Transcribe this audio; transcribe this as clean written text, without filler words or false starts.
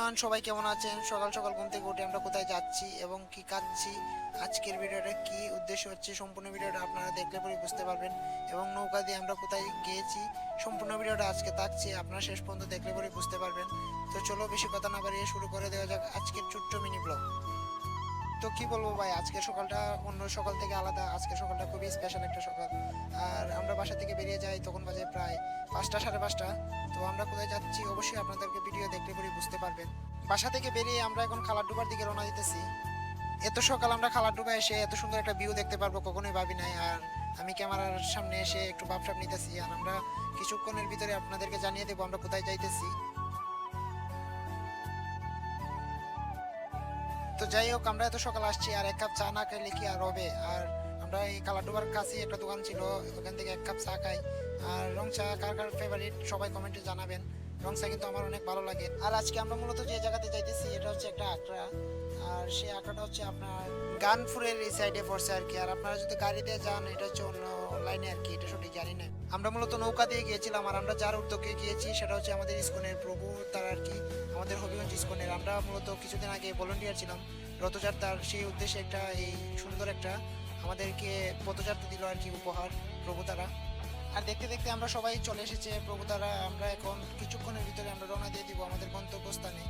Everyone, সবাই কেমন আছেন? সকাল সকাল ঘুম থেকে উঠে আমরা কোথায় যাচ্ছি এবং কি খাচ্ছি, আজকের ভিডিওটা কি উদ্দেশ্য হচ্ছে, সম্পূর্ণ ভিডিওটা আপনারা দেখলে পরে বুঝতে পারবেন। এবং নৌকা দিয়ে আমরা কোথায় গিয়েছি, সম্পূর্ণ ভিডিওটা আজকে থাকছে, আপনারা শেষ পর্যন্ত দেখলে পরে বুঝতে পারবেন। তো চলো বেশি কথা না বাড়িয়ে শুরু করে দেওয়া যাক আজকের ছোট্ট মিনি ব্লগ। তো কি বলবো ভাই, আজকের সকালটা অন্য সকাল থেকে আলাদা। আজকের সকালটা খুবই স্পেশাল একটা সকাল। আর আমরা বাসা থেকে বেরিয়ে যাই তখন বাজে প্রায় 5টা, 5:30। তো আমরা কোথায় যাচ্ছি অবশ্যই আপনাদেরকে ভিডিও দেখলে পরে বুঝতে পারবেন। বাসা থেকে বেরিয়ে আমরা এখন খালাডুবার দিকে রওনা দিতেছি। এত সকাল আমরা খালাডুবা এসে এত সুন্দর একটা ভিউ দেখতে পারবো কখনোই ভাবি নাই। আর আমি ক্যামেরার সামনে এসে একটু ভাবসাব নিতেছি, আর আমরা কিছুক্ষণের ভিতরে আপনাদেরকে জানিয়ে দেবো আমরা কোথায় যাইতেছি। তো যাই হোক, আমরা এত সকাল আসছি আর এক কাপ চা না খাইলে কি আর হবে। আর আমরা এই কালাডোবার কাছে একটা দোকান ছিল, ওখান থেকে এক কাপ চা খাই। আর রং চা কার কার ফেভারিট সবাই কমেন্টে জানাবেন। রং চা কিন্তু আমার অনেক ভালো লাগে। আর আজকে আমরা মূলত যে জায়গাতে যাইতেছি এটা হচ্ছে একটা আকড়া। আর সেই আকড়াটা হচ্ছে আপনার গানপুরের এই সাইডে পড়ছে আর কি। আর আপনারা যদি গাড়ি দিয়ে যান এটা হচ্ছে অন্য লাইনে আর কি, এটা সঠিক জানি না। আমরা মূলত নৌকা দিয়ে গিয়েছিলাম, আর আমরা যার উদ্যোগে গিয়েছি সেটা হচ্ছে আমাদের ইসকনের প্রভু তার আর কি, আমাদের হবিগঞ্জ ইসকনের। আমরা মূলত কিছুদিন আগে ভলেন্টিয়ার ছিলাম রথযাত্রার, সেই উদ্দেশ্যে একটা এই সুন্দর একটা আমাদেরকে পথযাত্রা দিল আর কি উপহার প্রভু তারা। আর দেখতে দেখতে আমরা সবাই চলে এসেছে প্রভু তারা। আমরা এখন কিছুক্ষণের ভিতরে আমরা রওনা দিয়ে দিব আমাদের গন্তব্যস্থানে।